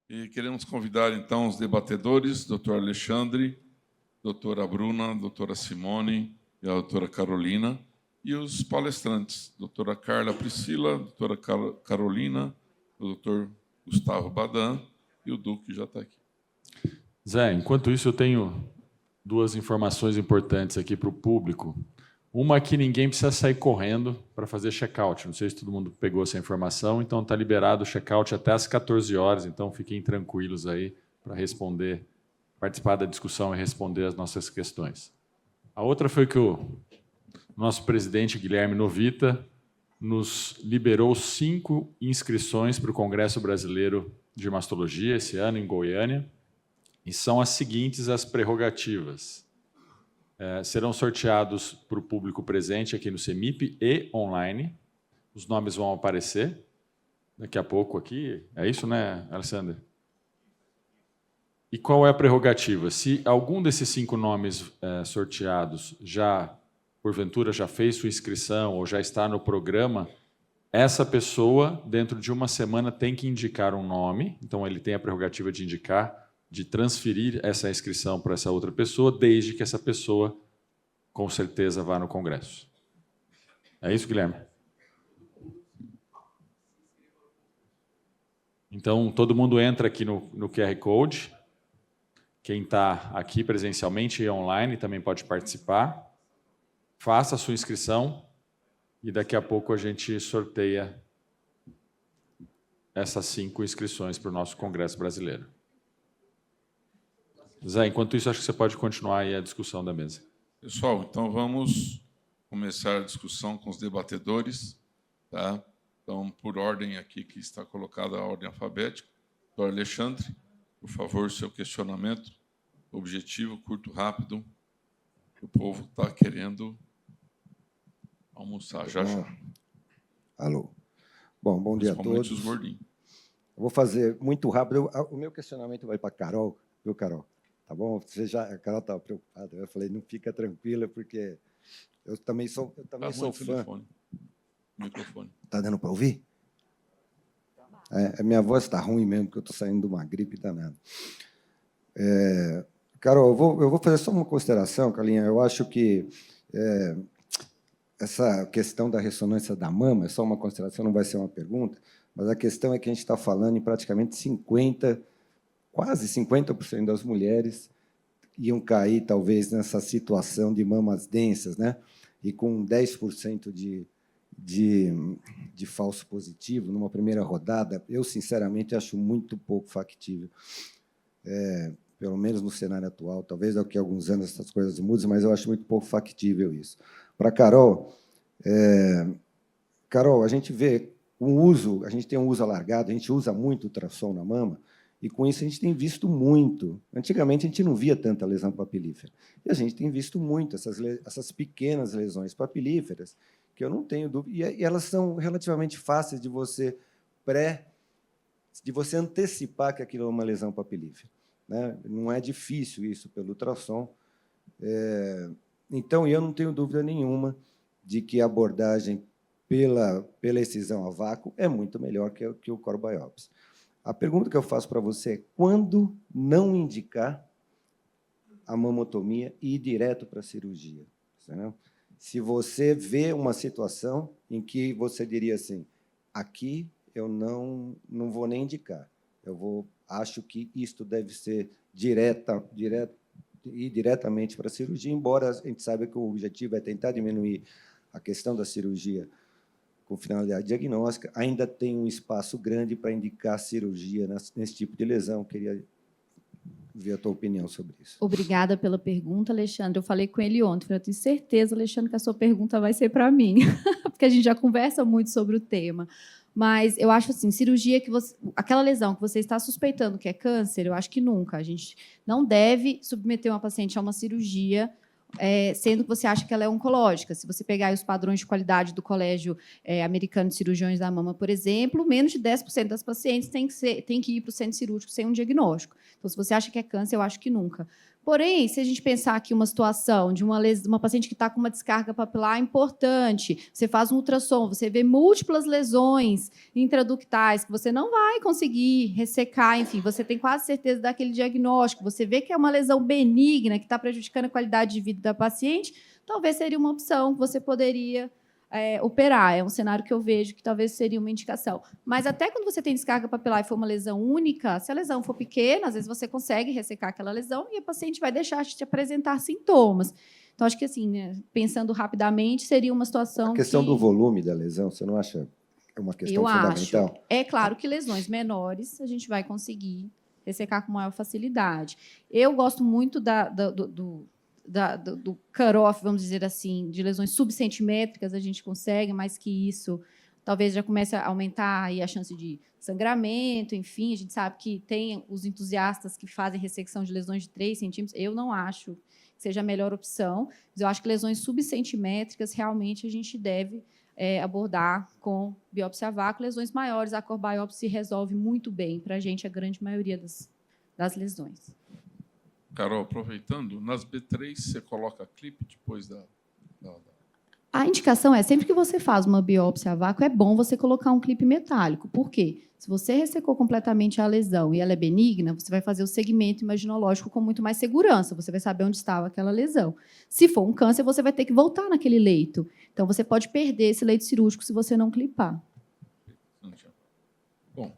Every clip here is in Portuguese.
E queremos convidar, então, os debatedores, doutor Alexandre, doutora Bruna, doutora Simone e a doutora Carolina, e os palestrantes, doutora Carla Priscila, doutora Carolina, o doutor Gustavo Badan e o Duque já está aqui. Zé, enquanto isso eu tenho duas informações importantes aqui para o público. Uma que ninguém precisa sair correndo para fazer check-out. Não sei se todo mundo pegou essa informação, então está liberado o check-out até às 14 horas, então fiquem tranquilos aí para responder, participar da discussão e responder as nossas questões. A outra foi que o nosso presidente Guilherme Novita nos liberou 5 inscrições para o Congresso Brasileiro de Mastologia esse ano em Goiânia, e são as seguintes as prerrogativas. Serão sorteados para o público presente aqui no CEMIP e online. Os nomes vão aparecer daqui a pouco aqui. É isso, né, Alessandra? E qual é a prerrogativa? Se algum desses 5 nomes sorteados porventura, já fez sua inscrição ou já está no programa, essa pessoa, dentro de uma semana, tem que indicar um nome. Então, ele tem a prerrogativa de indicar, de transferir essa inscrição para essa outra pessoa, desde que essa pessoa, com certeza, vá no Congresso. É isso, Guilherme? Então, todo mundo entra aqui no QR Code. Quem está aqui presencialmente e online também pode participar. Faça a sua inscrição e daqui a pouco a gente sorteia essas 5 inscrições para o nosso Congresso Brasileiro. Zé, enquanto isso, acho que você pode continuar aí a discussão da mesa. Pessoal, então vamos começar a discussão com os debatedores, tá? Então, por ordem aqui que está colocada a ordem alfabética. Doutor Alexandre, por favor, seu questionamento, objetivo, curto, rápido. O povo está querendo almoçar já. Alô. Bom dia a todos. Os gordinhos. Eu vou fazer muito rápido. O meu questionamento vai para a Carol, viu, Carol? Tá bom? A Carol estava preocupada. Eu falei, não fica tranquila, porque eu também sou fã. Microfone. Está dando para ouvir? A minha voz está ruim mesmo, porque eu estou saindo de uma gripe danada. Carol, eu vou fazer só uma consideração, Carlinha. Eu acho que essa questão da ressonância da mama é só uma consideração, não vai ser uma pergunta, mas a questão é que a gente está falando em praticamente quase 50% das mulheres iam cair, talvez, nessa situação de mamas densas, né? E com 10% de falso positivo numa primeira rodada, eu, sinceramente, acho muito pouco factível. Pelo menos no cenário atual, talvez daqui a alguns anos essas coisas mudem, mas eu acho muito pouco factível isso. Para Carol, Carol, a gente vê a gente tem um uso alargado, a gente usa muito ultrassom na mama, e com isso a gente tem visto muito. Antigamente a gente não via tanta lesão papilífera, e a gente tem visto muito essas pequenas lesões papilíferas, que eu não tenho dúvida, e elas são relativamente fáceis de você antecipar que aquilo é uma lesão papilífera, né? Não é difícil isso pelo ultrassom. Então, eu não tenho dúvida nenhuma de que a abordagem pela excisão a vácuo é muito melhor que o core-biopsy. A pergunta que eu faço para você é quando não indicar a mamotomia e ir direto para a cirurgia? Entendeu? Se você vê uma situação em que você diria assim, aqui eu não vou nem indicar, acho que isto deve ser ir diretamente para a cirurgia, embora a gente saiba que o objetivo é tentar diminuir a questão da cirurgia com finalidade diagnóstica, ainda tem um espaço grande para indicar cirurgia nesse tipo de lesão. Queria ver a tua opinião sobre isso. Obrigada pela pergunta, Alexandre. Eu falei com ele ontem, eu tenho certeza, Alexandre, que a sua pergunta vai ser para mim, porque a gente já conversa muito sobre o tema. Mas eu acho assim, cirurgia aquela lesão que você está suspeitando que é câncer, eu acho que nunca. A gente não deve submeter uma paciente a uma cirurgia sendo que você acha que ela é oncológica. Se você pegar os padrões de qualidade do Colégio Americano de Cirurgiões da Mama, por exemplo, menos de 10% das pacientes têm que ir para o centro cirúrgico sem um diagnóstico. Então, se você acha que é câncer, eu acho que nunca. Porém, se a gente pensar aqui uma situação de uma paciente que está com uma descarga papilar importante, você faz um ultrassom, você vê múltiplas lesões intraductais que você não vai conseguir ressecar, enfim, você tem quase certeza daquele diagnóstico, você vê que é uma lesão benigna que está prejudicando a qualidade de vida da paciente, talvez seria uma opção que você poderia operar. É um cenário que eu vejo que talvez seria uma indicação. Mas até quando você tem descarga papilar e for uma lesão única, se a lesão for pequena, às vezes você consegue ressecar aquela lesão e a paciente vai deixar de te apresentar sintomas. Então, acho que, assim, né, pensando rapidamente, seria uma situação. A questão do volume da lesão, você não acha uma questão fundamental? Acho. É claro que lesões menores a gente vai conseguir ressecar com maior facilidade. Eu gosto muito do cut-off, vamos dizer assim, de lesões subcentimétricas, a gente consegue, mais que isso, talvez já comece a aumentar aí a chance de sangramento, enfim, a gente sabe que tem os entusiastas que fazem ressecção de lesões de 3 centímetros, eu não acho que seja a melhor opção, mas eu acho que lesões subcentimétricas realmente a gente deve abordar com biópsia a vácuo. Lesões maiores, a core biopsy resolve muito bem para a gente a grande maioria das lesões. Carol, aproveitando, nas B3 você coloca clipe depois da... A indicação é, sempre que você faz uma biópsia a vácuo, é bom você colocar um clipe metálico. Por quê? Se você ressecou completamente a lesão e ela é benigna, você vai fazer o segmento imaginológico com muito mais segurança, você vai saber onde estava aquela lesão. Se for um câncer, você vai ter que voltar naquele leito. Então, você pode perder esse leito cirúrgico se você não clipar. Bom,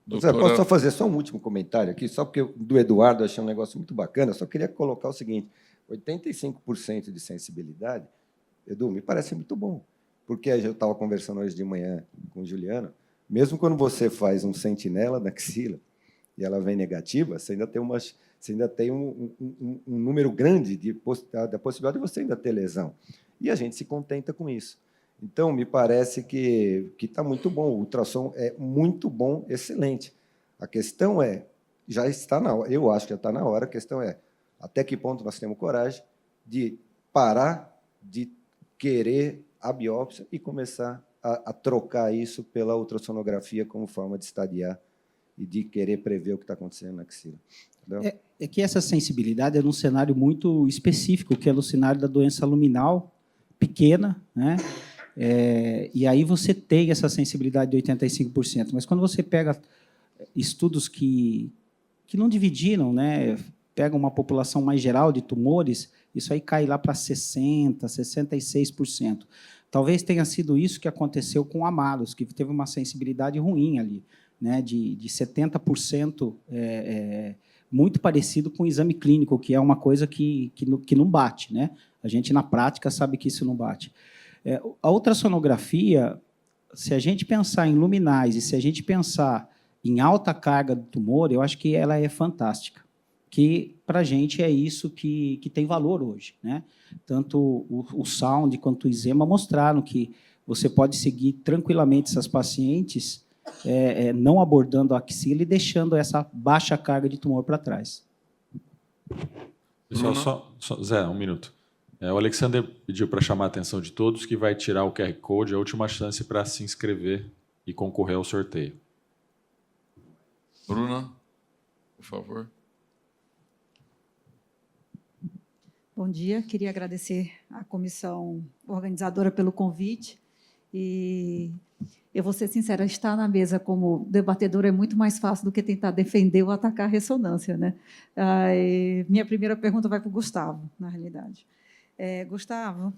doutora... Posso só fazer só um último comentário aqui, só porque do Eduardo eu achei um negócio muito bacana, só queria colocar o seguinte, 85% de sensibilidade, Edu, me parece muito bom, porque eu estava conversando hoje de manhã com o Juliano, mesmo quando você faz um sentinela na axila e ela vem negativa, você ainda tem um número grande da possibilidade de você ainda ter lesão. E a gente se contenta com isso. Então, me parece que está muito bom. O ultrassom é muito bom, excelente. A questão já está na hora, eu acho que já está na hora, a questão é até que ponto nós temos coragem de parar de querer a biópsia e começar a trocar isso pela ultrassonografia como forma de estadiar e de querer prever o que está acontecendo na axila. É que essa sensibilidade é num cenário muito específico, que é no cenário da doença luminal pequena, né? E aí você tem essa sensibilidade de 85%. Mas quando você pega estudos que não dividiram, né? Pega uma população mais geral de tumores, isso aí cai lá para 60%, 66%. Talvez tenha sido isso que aconteceu com o Amalos, que teve uma sensibilidade ruim ali, né, de 70%, muito parecido com o exame clínico, que é uma coisa que não bate. Né? A gente, na prática, sabe que isso não bate. A ultrassonografia, se a gente pensar em luminais e se a gente pensar em alta carga do tumor, eu acho que ela é fantástica. Que, para a gente, é isso que tem valor hoje. Né? Tanto o Sound quanto o IZEMA mostraram que você pode seguir tranquilamente essas pacientes, não abordando a axila e deixando essa baixa carga de tumor para trás. Pessoal, Zé, um minuto. O Alexander pediu para chamar a atenção de todos que vai tirar o QR Code, a última chance para se inscrever e concorrer ao sorteio. Bruna, por favor. Bom dia, queria agradecer à comissão organizadora pelo convite. E eu vou ser sincera, estar na mesa como debatedora é muito mais fácil do que tentar defender ou atacar a ressonância. Né? Minha primeira pergunta vai para o Gustavo, na realidade. Gustavo,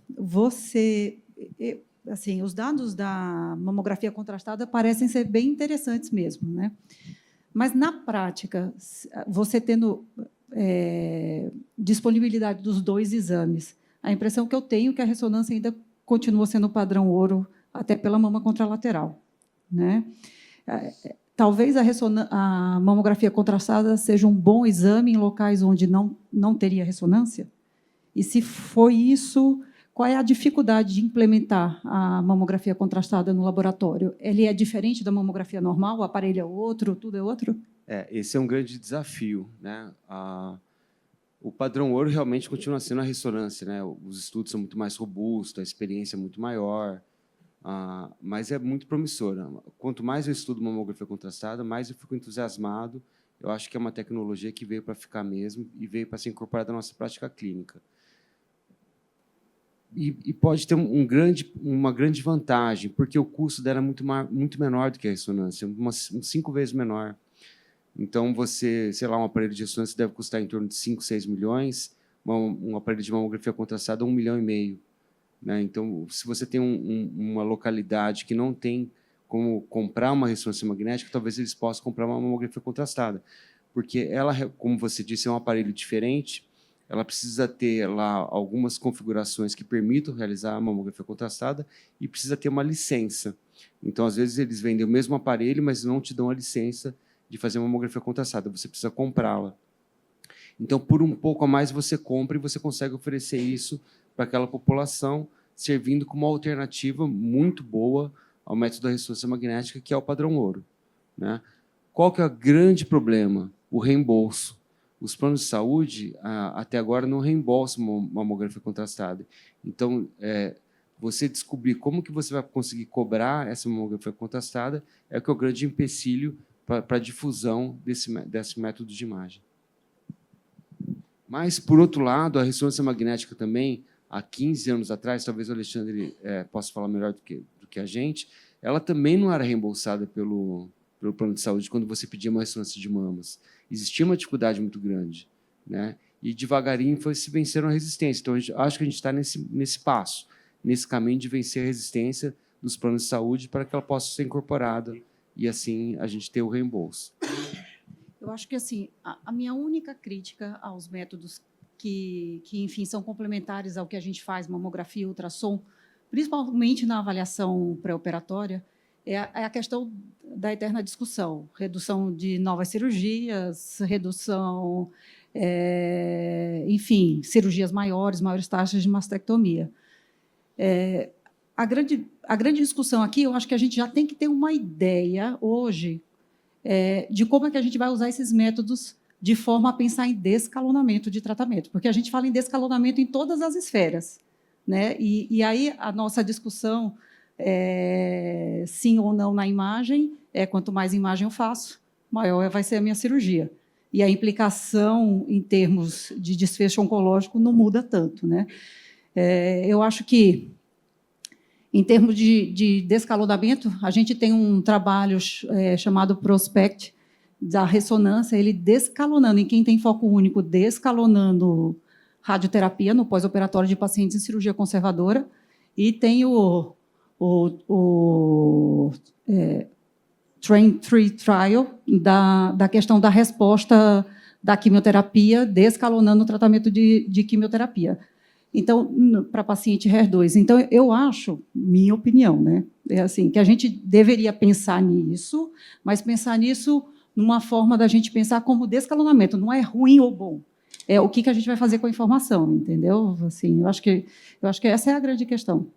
assim, os dados da mamografia contrastada parecem ser bem interessantes mesmo, né? Mas, na prática, você tendo disponibilidade dos dois exames, a impressão que eu tenho é que a ressonância ainda continua sendo o padrão ouro, até pela mama contralateral. Né? Talvez a mamografia contrastada seja um bom exame em locais onde não teria ressonância? E, se foi isso, qual é a dificuldade de implementar a mamografia contrastada no laboratório? Ele é diferente da mamografia normal? O aparelho é outro, tudo é outro? Esse é um grande desafio. Né? O padrão ouro realmente continua sendo a ressonância. Né? Os estudos são muito mais robustos, a experiência é muito maior, mas é muito promissora. Quanto mais eu estudo mamografia contrastada, mais eu fico entusiasmado. eu acho que é uma tecnologia que veio para ficar mesmo e veio para ser incorporada na nossa prática clínica. E pode ter uma grande vantagem, porque o custo dela é muito menor do que a ressonância, uns 5 vezes menor. Então, você, sei lá, um aparelho de ressonância deve custar em torno de 5, 6 milhões, um aparelho de mamografia contrastada, 1,5 milhão. Né? Então, se você tem uma localidade que não tem como comprar uma ressonância magnética, talvez eles possam comprar uma mamografia contrastada, porque ela, como você disse, é um aparelho diferente, ela precisa ter lá algumas configurações que permitam realizar a mamografia contrastada e precisa ter uma licença. Então, às vezes, eles vendem o mesmo aparelho, mas não te dão a licença de fazer uma mamografia contrastada, você precisa comprá-la. Então, por um pouco a mais, você compra e você consegue oferecer isso para aquela população, servindo como uma alternativa muito boa ao método da ressonância magnética, que é o padrão ouro. Né? Qual que é o grande problema? O reembolso. Os planos de saúde, até agora, não reembolsam uma mamografia contrastada. Então, você descobrir como que você vai conseguir cobrar essa mamografia contrastada é o grande empecilho para a difusão desse método de imagem. Mas, por outro lado, a ressonância magnética também, há 15 anos atrás, talvez o Alexandre possa falar melhor do que a gente, ela também não era reembolsada pelo plano de saúde quando você pedia uma ressonância de mamas. Existia uma dificuldade muito grande. Né? E, devagarinho, se venceram a resistência. Então, acho que a gente está nesse passo, nesse caminho de vencer a resistência dos planos de saúde para que ela possa ser incorporada e, assim, a gente ter o reembolso. Eu acho que assim a minha única crítica aos métodos que enfim são complementares ao que a gente faz, mamografia e ultrassom, principalmente na avaliação pré-operatória, é a questão da eterna discussão, redução de novas cirurgias, redução, enfim, cirurgias maiores taxas de mastectomia. A grande discussão aqui, eu acho que a gente já tem que ter uma ideia hoje de como é que a gente vai usar esses métodos de forma a pensar em descalonamento de tratamento, porque a gente fala em descalonamento em todas as esferas. Né? E aí a nossa discussão sim ou não na imagem, quanto mais imagem eu faço, maior vai ser a minha cirurgia. E a implicação em termos de desfecho oncológico não muda tanto. Né? Eu acho que, em termos de descalonamento, a gente tem um trabalho chamado Prospect, da ressonância, ele descalonando, em quem tem foco único, descalonando radioterapia no pós-operatório de pacientes em cirurgia conservadora, e tem o Train 3 Trial, da questão da resposta da quimioterapia, descalonando o tratamento de quimioterapia. Então, para paciente HER2. Então, eu acho, minha opinião, né, assim, que a gente deveria pensar nisso, mas pensar nisso numa forma da gente pensar como descalonamento, não é ruim ou bom. É o que a gente vai fazer com a informação, entendeu? Assim, eu acho que essa é a grande questão.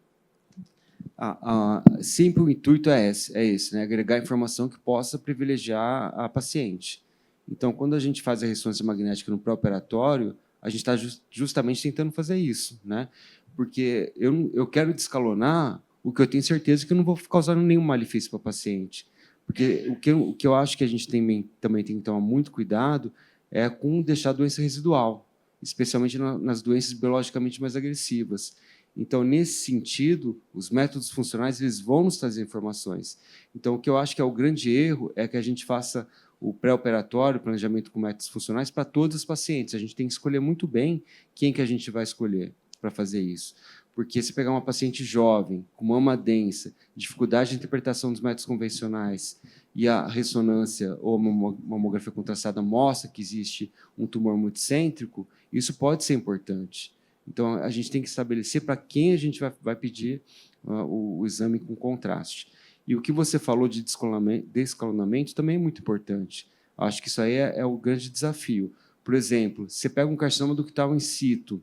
Sempre o intuito é esse, né? Agregar informação que possa privilegiar a paciente. Então, quando a gente faz a ressonância magnética no pré-operatório, a gente está justamente tentando fazer isso, né? Porque eu quero descalonar o que eu tenho certeza que eu não vou causar nenhum malefício para o paciente. Porque o que eu acho que a gente também tem que tomar muito cuidado é com deixar a doença residual, especialmente nas doenças biologicamente mais agressivas. Então, nesse sentido, os métodos funcionais eles vão nos trazer informações. Então, o que eu acho que é o grande erro é que a gente faça o pré-operatório, o planejamento com métodos funcionais para todos os pacientes. A gente tem que escolher muito bem quem que a gente vai escolher para fazer isso. Porque se pegar uma paciente jovem, com mama densa, dificuldade de interpretação dos métodos convencionais, e a ressonância ou a mamografia contrastada mostra que existe um tumor multicêntrico, isso pode ser importante. Então, a gente tem que estabelecer para quem a gente vai pedir o exame com contraste. E o que você falou de descalonamento também é muito importante. Acho que isso aí é o grande desafio. Por exemplo, você pega um carcinoma ductal in situ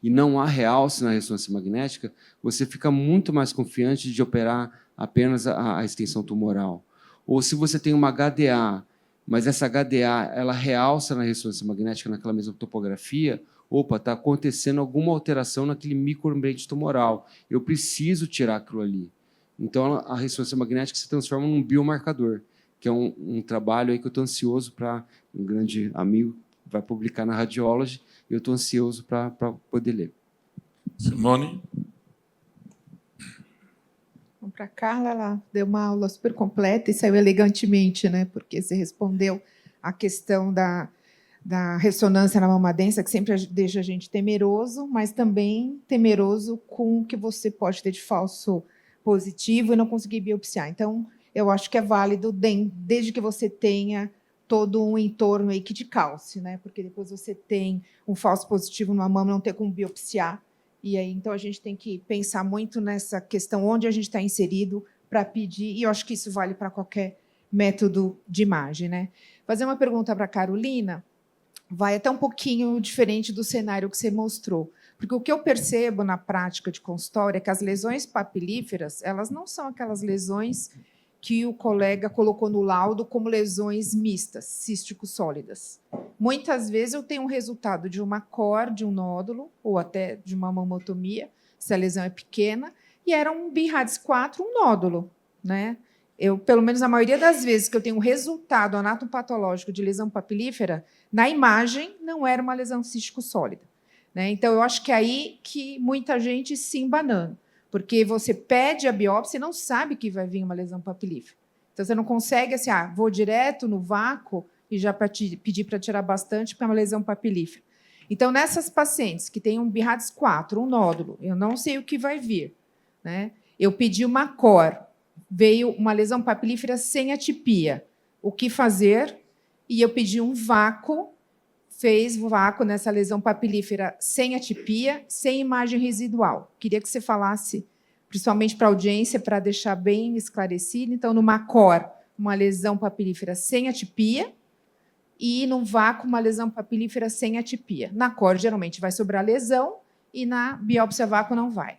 e não há realce na ressonância magnética, você fica muito mais confiante de operar apenas a extensão tumoral. Ou se você tem uma HDA, mas essa HDA ela realça na ressonância magnética naquela mesma topografia, opa, está acontecendo alguma alteração naquele microambiente tumoral. Eu preciso tirar aquilo ali. Então, a ressonância magnética se transforma num biomarcador. que é um trabalho aí que eu estou ansioso para, um grande amigo vai publicar na Radiology, e eu estou ansioso para poder ler. Simone? Para a Carla, ela deu uma aula super completa e saiu elegantemente, né? Porque você respondeu a questão da ressonância na mama densa, que sempre deixa a gente temeroso, mas também temeroso com o que você pode ter de falso positivo e não conseguir biopsiar. Então, eu acho que é válido desde que você tenha todo um entorno aí que te calce, né? Porque depois você tem um falso positivo numa mama, não ter como biopsiar. E aí, então, a gente tem que pensar muito nessa questão onde a gente está inserido para pedir, e eu acho que isso vale para qualquer método de imagem, né? Fazer uma pergunta para a Carolina vai até um pouquinho diferente do cenário que você mostrou, porque o que eu percebo na prática de consultório é que as lesões papilíferas, elas não são aquelas lesões que o colega colocou no laudo como lesões mistas, cístico-sólidas. Muitas vezes eu tenho um resultado de uma COR, de um nódulo, ou até de uma mamotomia, se a lesão é pequena, e era um BIRADS 4, um nódulo, né? Eu, pelo menos a maioria das vezes que eu tenho um resultado anatomopatológico de lesão papilífera, na imagem não era uma lesão cístico-sólida, né? Então, eu acho que é aí que muita gente se embanana, porque você pede a biópsia e não sabe que vai vir uma lesão papilífera. Então, você não consegue, assim, vou direto no vácuo e já pedir para tirar bastante para uma lesão papilífera. Então, nessas pacientes que têm um BIRADS 4, um nódulo, eu não sei o que vai vir, né? Eu pedi uma COR, veio uma lesão papilífera sem atipia. O que fazer? E eu pedi um vácuo, fez o vácuo nessa lesão papilífera sem atipia, sem imagem residual. Queria que você falasse, principalmente para a audiência, para deixar bem esclarecido. Então, numa COR, uma lesão papilífera sem atipia, e num vácuo, uma lesão papilífera sem atipia. Na COR, geralmente, vai sobrar lesão, e na biópsia vácuo não vai.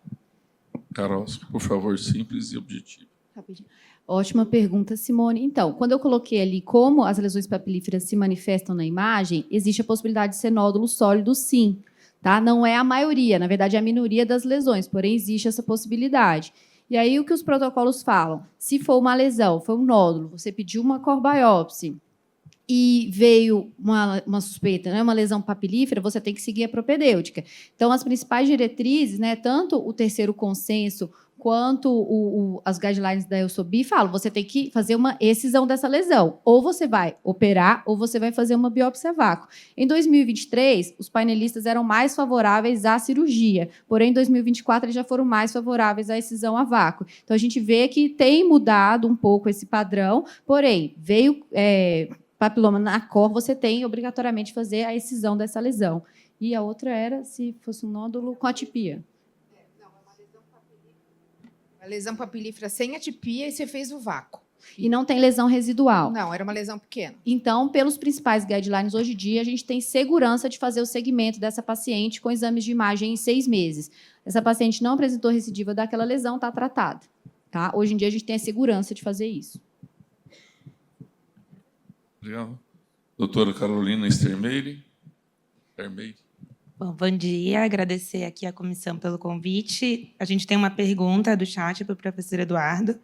Carol, por favor, simples e objetivo. Rapidinho. Ótima pergunta, Simone. Então, quando eu coloquei ali como as lesões papilíferas se manifestam na imagem, existe a possibilidade de ser nódulo sólido, sim. Tá? Não é a maioria, na verdade, é a minoria das lesões, porém existe essa possibilidade. E aí, o que os protocolos falam? Se for uma lesão, foi um nódulo, você pediu uma core biopsy e veio uma suspeita, né, uma lesão papilífera, você tem que seguir a propedêutica. Então, as principais diretrizes, né, tanto o terceiro consenso quanto as guidelines da EUSOBI falam, você tem que fazer uma excisão dessa lesão. Ou você vai operar, ou você vai fazer uma biópsia a vácuo. Em 2023, os painelistas eram mais favoráveis à cirurgia, porém, em 2024, eles já foram mais favoráveis à excisão a vácuo. Então, a gente vê que tem mudado um pouco esse padrão, porém, veio papiloma na COR, você tem obrigatoriamente fazer a excisão dessa lesão. E a outra era se fosse um nódulo com atipia. A lesão papilífera sem atipia e você fez o vácuo. E não tem lesão residual. Não, era uma lesão pequena. Então, pelos principais guidelines, hoje em dia, a gente tem segurança de fazer o segmento dessa paciente com exames de imagem em 6 meses. Essa paciente não apresentou recidiva daquela lesão, está tratada. Tá? Hoje em dia, a gente tem a segurança de fazer isso. Obrigado. Doutora Carolina Stermeire. Bom dia, agradecer aqui à comissão pelo convite. A gente tem uma pergunta do chat para o professor Eduardo.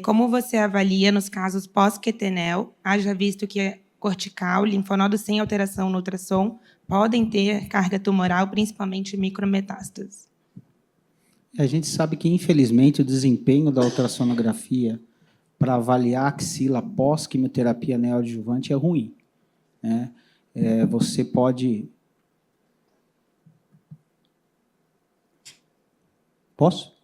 Como você avalia nos casos pós-quetenel, haja visto que cortical, linfonodos sem alteração no ultrassom, podem ter carga tumoral, principalmente micrometástases? A gente sabe que, infelizmente, o desempenho da ultrassonografia para avaliar a axila pós-quimioterapia neoadjuvante é ruim, né? Você pode... Posso?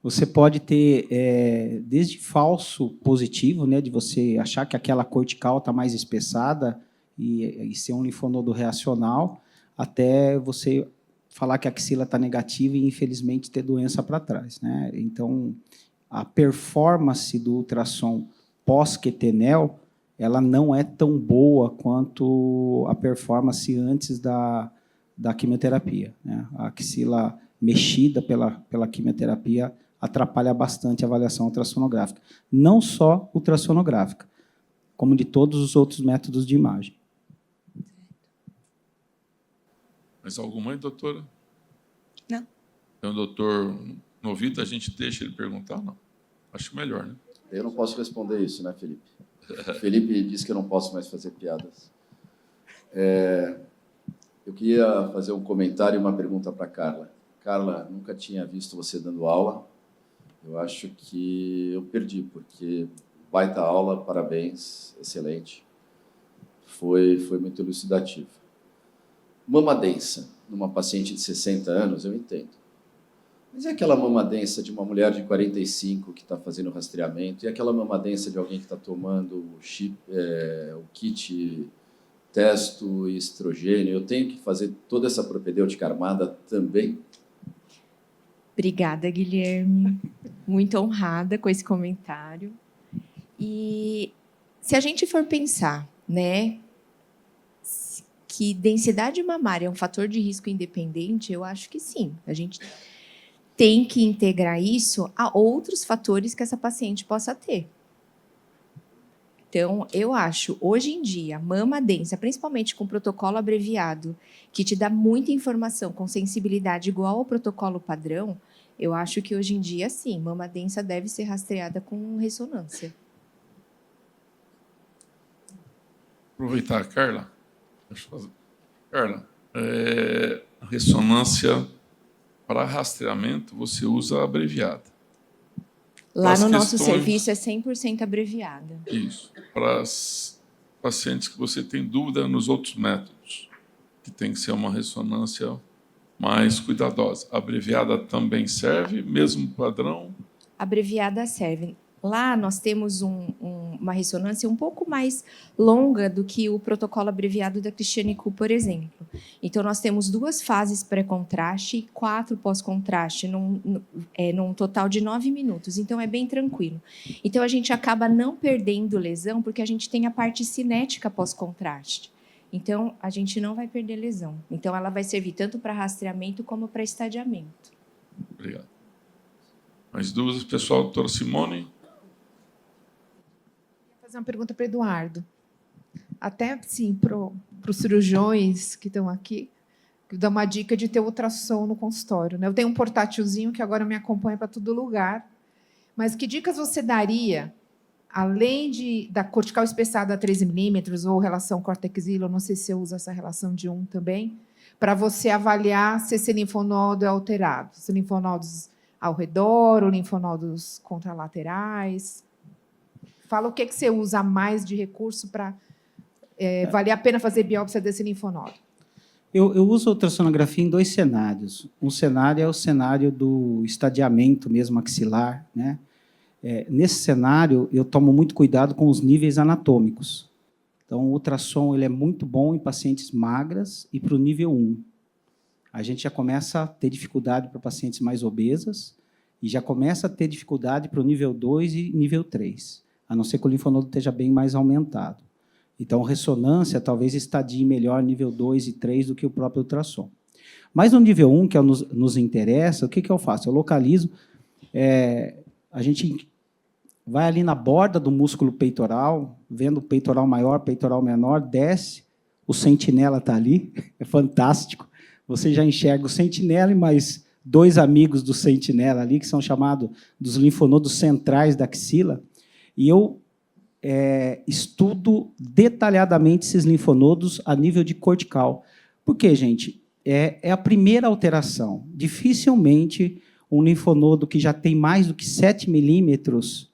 Você pode ter desde falso positivo, né, de você achar que aquela cortical está mais espessada e ser um linfonodo reacional, até você falar que a axila está negativa e, infelizmente, ter doença para trás, né? Então, a performance do ultrassom pós-quetenel, ela não é tão boa quanto a performance antes da quimioterapia, né? A axila mexida pela quimioterapia atrapalha bastante a avaliação ultrassonográfica. Não só ultrassonográfica, como de todos os outros métodos de imagem. Mais alguma aí, doutora? Não. Então, doutor Novita, a gente deixa ele perguntar? Não. Acho melhor, né? Eu não posso responder isso, né, Felipe? O Felipe disse que eu não posso mais fazer piadas. Eu queria fazer um comentário e uma pergunta para a Carla. Carla, nunca tinha visto você dando aula. Eu acho que eu perdi, porque baita aula, parabéns, excelente. Foi muito elucidativo. Mama densa, numa paciente de 60 anos, eu entendo. Mas e aquela mama densa de uma mulher de 45 que está fazendo rastreamento? E aquela mama densa de alguém que está tomando o kit testo e estrogênio? Eu tenho que fazer toda essa propedêutica armada também? Obrigada, Guilherme. Muito honrada com esse comentário. E se a gente for pensar, né, que densidade mamária é um fator de risco independente, eu acho que sim. A gente tem que integrar isso a outros fatores que essa paciente possa ter. Então, eu acho, hoje em dia, mama densa, principalmente com protocolo abreviado, que te dá muita informação com sensibilidade igual ao protocolo padrão, eu acho que hoje em dia, sim, mama densa deve ser rastreada com ressonância. Aproveitar, Carla. Carla, ressonância para rastreamento, você usa abreviada. Lá no nosso questões- serviço é 100% abreviada. Isso. Para as pacientes que você tem dúvida nos outros métodos, que tem que ser uma ressonância mais cuidadosa. Abreviada também serve, mesmo padrão? Abreviada serve. Lá nós temos uma ressonância um pouco mais longa do que o protocolo abreviado da Christiane Ku, por exemplo. Então, nós temos 2 fases pré-contraste e 4 pós-contraste, num total de 9 minutos. Então, é bem tranquilo. Então, a gente acaba não perdendo lesão, porque a gente tem a parte cinética pós-contraste. Então, a gente não vai perder lesão. Então, ela vai servir tanto para rastreamento como para estadiamento. Obrigado. Mais dúvidas, pessoal? Doutora Simone? Vou fazer uma pergunta para o Eduardo. Até, sim, para os cirurgiões que estão aqui, que dá uma dica de ter ultrassom no consultório, né? Eu tenho um portátilzinho que agora me acompanha para todo lugar. Mas que dicas você daria, além da cortical espessada a 13 milímetros ou relação córtex-hilo, não sei se você usa essa relação de 1 também, para você avaliar se esse linfonodo é alterado, se linfonodos ao redor ou linfonodos contralaterais? Fala o que você usa mais de recurso para valer a pena fazer biópsia desse linfonodo. Eu uso a ultrassonografia em 2 cenários. Um cenário é o cenário do estadiamento mesmo axilar, né? Nesse cenário, eu tomo muito cuidado com os níveis anatômicos. Então, o ultrassom ele é muito bom em pacientes magras e para o nível 1. A gente já começa a ter dificuldade para pacientes mais obesas e já começa a ter dificuldade para o nível 2 e nível 3, a não ser que o linfonodo esteja bem mais aumentado. Então, ressonância talvez estadie melhor nível 2 e 3 do que o próprio ultrassom. Mas no nível 1, que nos interessa, o que eu faço? Eu localizo, a gente vai ali na borda do músculo peitoral, vendo o peitoral maior, peitoral menor, desce, o sentinela está ali, é fantástico. Você já enxerga o sentinela e mais 2 amigos do sentinela ali, que são chamados dos linfonodos centrais da axila, e eu estudo detalhadamente esses linfonodos a nível de cortical. Por quê, gente? É a primeira alteração. Dificilmente um linfonodo que já tem mais do que 7 milímetros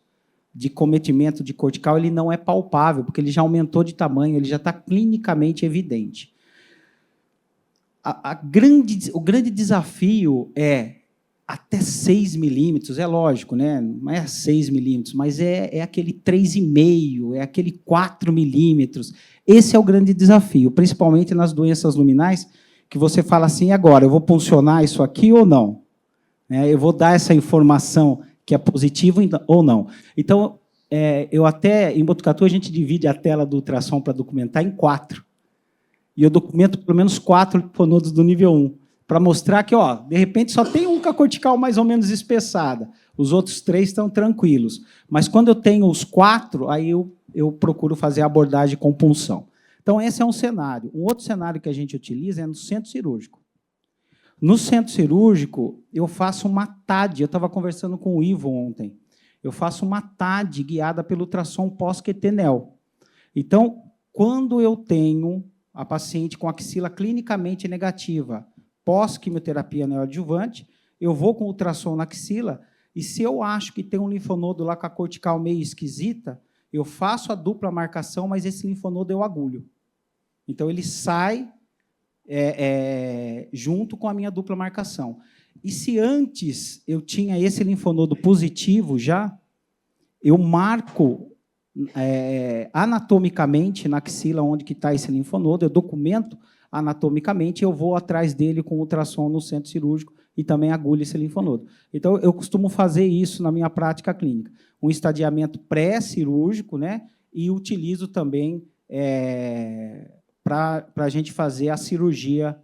de cometimento de cortical, ele não é palpável, porque ele já aumentou de tamanho, ele já está clinicamente evidente. O grande desafio é até 6 milímetros, é lógico, né? Não é 6 milímetros, mas é aquele 3,5, é aquele 4 milímetros. Esse é o grande desafio, principalmente nas doenças luminais, que você fala assim, agora, eu vou puncionar isso aqui ou não? Eu vou dar essa informação que é positiva ou não? Então, eu até, em Botucatu, a gente divide a tela do ultrassom para documentar em 4. E eu documento pelo menos 4 linfonodos do nível 1, para mostrar que, de repente, só tem um com a cortical mais ou menos espessada. Os outros 3 estão tranquilos. Mas, quando eu tenho os 4, aí eu procuro fazer a abordagem com punção. Então, esse é um cenário. Um outro cenário que a gente utiliza é no centro cirúrgico. No centro cirúrgico, eu faço uma TAD. Eu estava conversando com o Ivo ontem. eu faço uma TAD guiada pelo ultrassom pós-QT-NEL. Então, quando eu tenho a paciente com axila clinicamente negativa, pós-quimioterapia neoadjuvante, eu vou com ultrassom na axila, e se eu acho que tem um linfonodo lá com a cortical meio esquisita, eu faço a dupla marcação, mas esse linfonodo eu agulho. Então, ele sai junto com a minha dupla marcação. E se antes eu tinha esse linfonodo positivo já, eu marco anatomicamente na axila onde que está esse linfonodo, eu documento anatomicamente, eu vou atrás dele com ultrassom no centro cirúrgico e também agulho esse linfonodo. Então, eu costumo fazer isso na minha prática clínica. Um estadiamento pré-cirúrgico, né? E utilizo também para a gente fazer a cirurgia,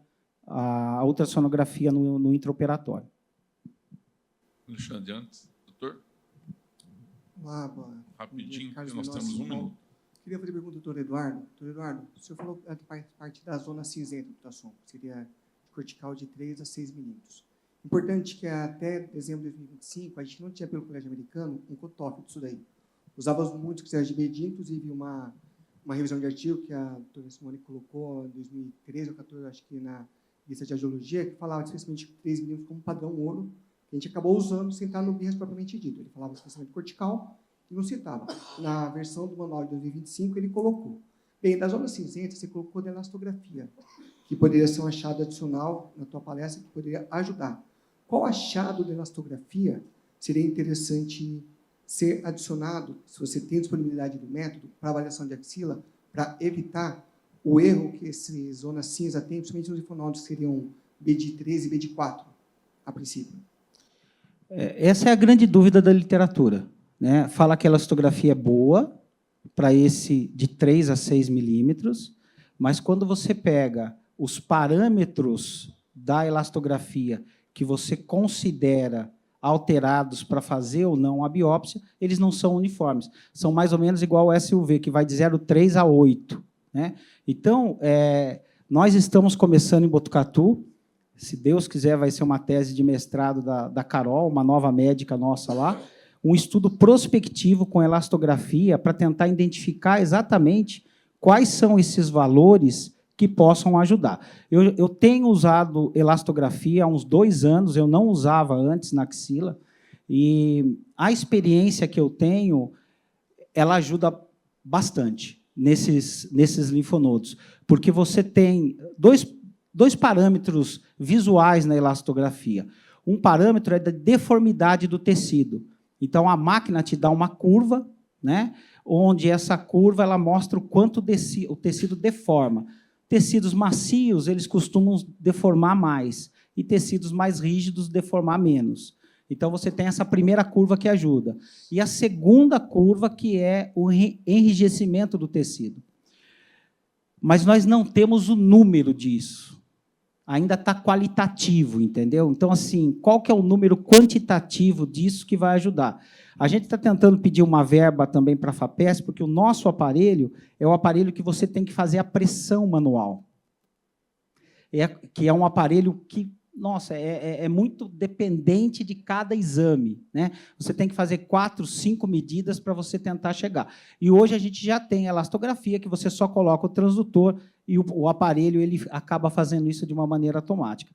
a ultrassonografia no intraoperatório. Alexandre, antes. Doutor? Olá, boa. Rapidinho, porque nós temos 1 minuto. Queria fazer pergunta do doutor Eduardo. Doutor Eduardo, o senhor falou que parte da zona cinzenta do ultrassom, seria cortical de 3 a 6 milímetros. Importante que até dezembro de 2025, a gente não tinha, pelo Colégio Americano, um cutoff disso daí. Usávamos muito que RGBD, inclusive uma revisão de artigo que a doutora Simone colocou em 2013 ou 2014, acho que na lista de audiologia, que falava especificamente de 3 milímetros como padrão ouro, que a gente acabou usando sem estar no BIAS propriamente dito. Ele falava especificamente cortical e não citava. Na versão do manual de 2025, ele colocou. Bem, da zona cinzenta, você colocou de elastografia, que poderia ser um achado adicional na tua palestra, que poderia ajudar. Qual achado de elastografia seria interessante ser adicionado, se você tem disponibilidade do método, para avaliação de axila, para evitar o erro que esse zona cinza tem, principalmente nos linfonodos que seriam BD3 e BD4, a princípio? Essa é a grande dúvida da literatura, né? Fala que a elastografia é boa para esse de 3 a 6 milímetros, mas quando você pega os parâmetros da elastografia que você considera alterados para fazer ou não a biópsia, eles não são uniformes. São mais ou menos igual ao SUV, que vai de 0,3 a 8. Né? Então, nós estamos começando em Botucatu, se Deus quiser, vai ser uma tese de mestrado da Carol, uma nova médica nossa lá, um estudo prospectivo com elastografia para tentar identificar exatamente quais são esses valores que possam ajudar. Eu tenho usado elastografia há uns 2 anos, eu não usava antes na axila, e a experiência que eu tenho, ela ajuda bastante nesses linfonodos, porque você tem dois parâmetros visuais na elastografia. Um parâmetro é da deformidade do tecido. Então, a máquina te dá uma curva, né, onde essa curva ela mostra o quanto o tecido deforma. Tecidos macios, eles costumam deformar mais, e tecidos mais rígidos deformar menos. Então, você tem essa primeira curva que ajuda. E a segunda curva, que é o enrijecimento do tecido. Mas nós não temos o número disso. Ainda está qualitativo, entendeu? Então, assim, qual que é o número quantitativo disso que vai ajudar? A gente está tentando pedir uma verba também para a FAPESP, porque o nosso aparelho é o aparelho que você tem que fazer a pressão manual. Que é um aparelho que, nossa, é muito dependente de cada exame. Né? Você tem que fazer 4, 5 medidas para você tentar chegar. E hoje a gente já tem a elastografia, que você só coloca o transdutor e o aparelho ele acaba fazendo isso de uma maneira automática.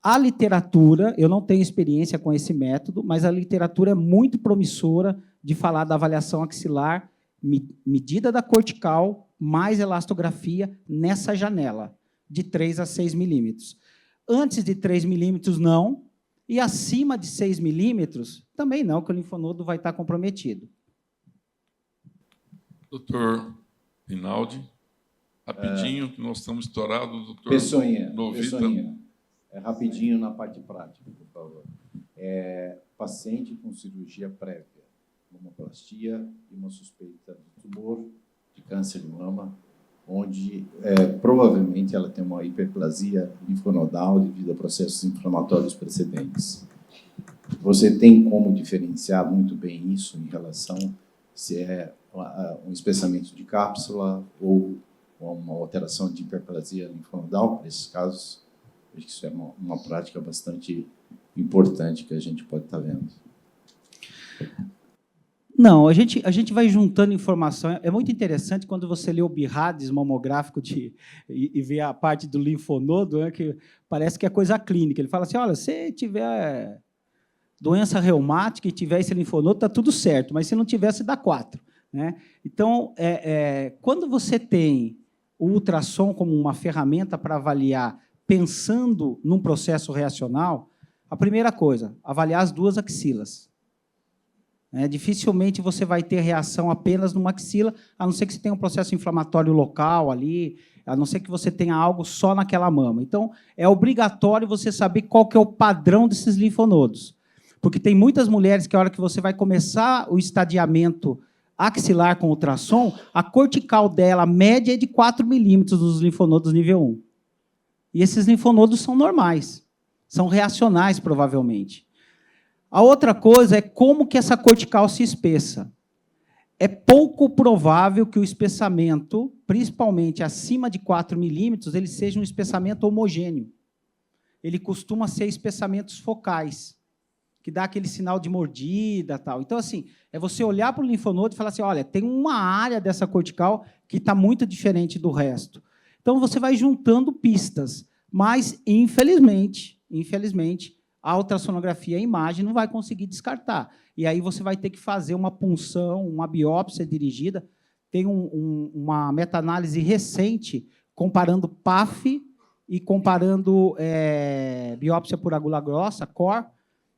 A literatura, eu não tenho experiência com esse método, mas a literatura é muito promissora de falar da avaliação axilar, medida da cortical, mais elastografia nessa janela, de 3 a 6 milímetros. Antes de 3 milímetros, não, e acima de 6 milímetros, também não, que o linfonodo vai estar comprometido. Doutor Rinaldi, rapidinho, que nós estamos estourados. Doutor Pessoinha. Rapidinho na parte prática, por favor. Paciente com cirurgia prévia, mamoplastia e uma suspeita de tumor, de câncer de mama, onde provavelmente ela tem uma hiperplasia linfonodal devido a processos inflamatórios precedentes. Você tem como diferenciar muito bem isso em relação se é um espessamento de cápsula ou uma alteração de hiperplasia linfonodal para esses casos? Acho que isso é uma prática bastante importante que a gente pode estar vendo. Não, a gente vai juntando informação. É muito interessante quando você lê o BIRADS mamográfico e vê a parte do linfonodo, né, que parece que é coisa clínica. Ele fala assim, olha, se tiver doença reumática e tiver esse linfonodo, está tudo certo, mas se não tiver, você dá 4. Né? Então, quando você tem o ultrassom como uma ferramenta para avaliar, pensando num processo reacional, a primeira coisa, avaliar as 2 axilas. Dificilmente você vai ter reação apenas numa axila, a não ser que você tenha um processo inflamatório local ali, a não ser que você tenha algo só naquela mama. Então, é obrigatório você saber qual que é o padrão desses linfonodos. Porque tem muitas mulheres que, a hora que você vai começar o estadiamento axilar com ultrassom, a cortical dela, a média, é de 4 milímetros dos linfonodos nível 1. E esses linfonodos são normais, são reacionais, provavelmente. A outra coisa é como que essa cortical se espessa. É pouco provável que o espessamento, principalmente acima de 4 milímetros, ele seja um espessamento homogêneo. Ele costuma ser espessamentos focais, que dá aquele sinal de mordida, tal. Então, assim, é você olhar para o linfonodo e falar assim, olha, tem uma área dessa cortical que está muito diferente do resto. Então, você vai juntando pistas, mas, infelizmente, a ultrassonografia e a imagem não vai conseguir descartar. E aí você vai ter que fazer uma punção, uma biópsia dirigida. Tem uma meta-análise recente comparando PAF e comparando biópsia por agulha grossa, COR.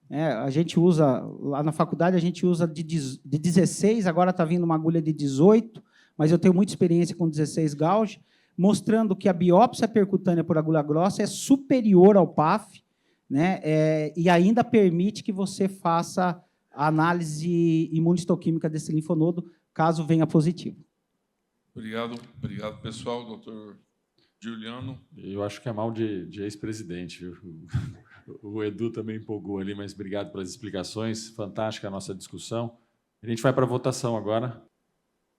A gente usa, lá na faculdade, a gente usa de 16, agora está vindo uma agulha de 18, mas eu tenho muita experiência com 16 gauge, mostrando que a biópsia percutânea por agulha grossa é superior ao PAF, né, e ainda permite que você faça a análise imunistoquímica desse linfonodo, caso venha positivo. Obrigado, pessoal. Doutor Giuliano. Eu acho que é mal de ex-presidente. O Edu também empolgou ali, mas obrigado pelas explicações. Fantástica a nossa discussão. A gente vai para a votação agora.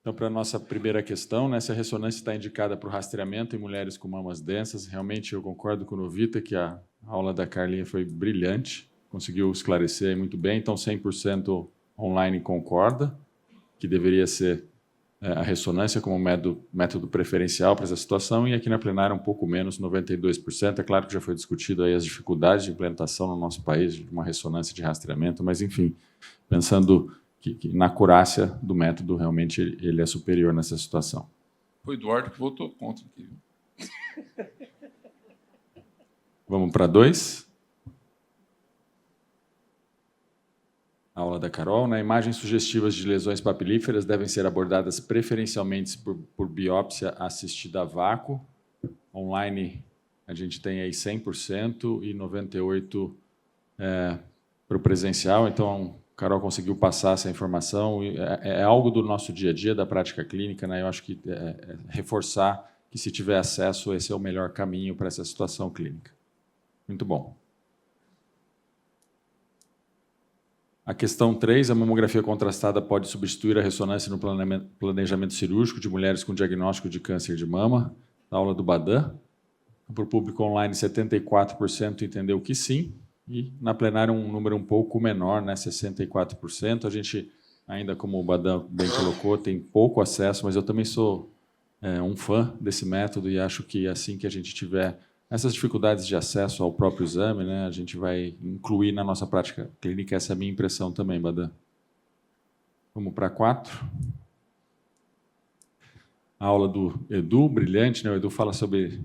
Então, para a nossa primeira questão, né, se a ressonância está indicada para o rastreamento em mulheres com mamas densas, realmente eu concordo com o Novita que a aula da Carlinha foi brilhante, conseguiu esclarecer muito bem, então 100% online concorda, que deveria ser a ressonância como método preferencial para essa situação, e aqui na plenária um pouco menos, 92%. É claro que já foi discutido aí as dificuldades de implementação no nosso país de uma ressonância de rastreamento, mas, enfim, pensando que na acurácia do método, realmente ele é superior nessa situação. Foi Eduardo que votou contra aqui. Vamos para 2. Aula da Carol. Né? Imagens sugestivas de lesões papilíferas devem ser abordadas preferencialmente por biópsia assistida a vácuo. Online, a gente tem aí 100% e 98% para o presencial. Então, Carol conseguiu passar essa informação. É algo do nosso dia a dia, da prática clínica. Né? Eu acho que reforçar que, se tiver acesso, esse é o melhor caminho para essa situação clínica. Muito bom. A questão 3, a mamografia contrastada pode substituir a ressonância no planejamento cirúrgico de mulheres com diagnóstico de câncer de mama, na aula do Badan. Para o público online, 74% entendeu que sim, e na plenária um número um pouco menor, né, 64%. A gente, ainda como o Badan bem colocou, tem pouco acesso, mas eu também sou um fã desse método e acho que assim que a gente tiver essas dificuldades de acesso ao próprio exame, né, a gente vai incluir na nossa prática clínica. Essa é a minha impressão também, Badan. Vamos para 4. A aula do Edu, brilhante, né? O Edu fala sobre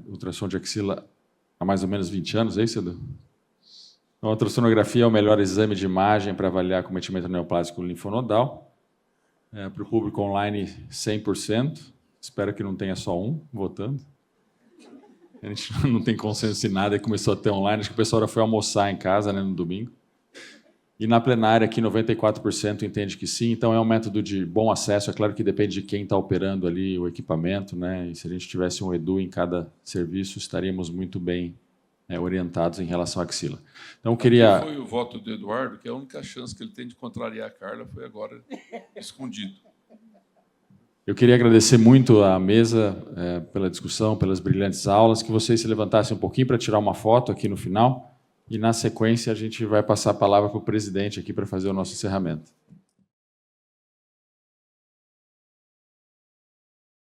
ultrassom de axila há mais ou menos 20 anos, é isso, Edu? A ultrassonografia é o melhor exame de imagem para avaliar cometimento neoplásico linfonodal. Para o público online, 100%. Espero que não tenha só um votando. A gente não tem consenso em nada e começou a ter online. Acho que o pessoal já foi almoçar em casa, né, no domingo. E na plenária, aqui, 94% entende que sim. Então, é um método de bom acesso. É claro que depende de quem está operando ali o equipamento, né? E se a gente tivesse um Edu em cada serviço, estaríamos muito bem orientados em relação à axila. Então, eu queria... Foi o voto do Eduardo, que a única chance que ele tem de contrariar a Carla foi agora escondido. Eu queria agradecer muito à mesa pela discussão, pelas brilhantes aulas, que vocês se levantassem um pouquinho para tirar uma foto aqui no final, e, na sequência, a gente vai passar a palavra para o presidente aqui para fazer o nosso encerramento.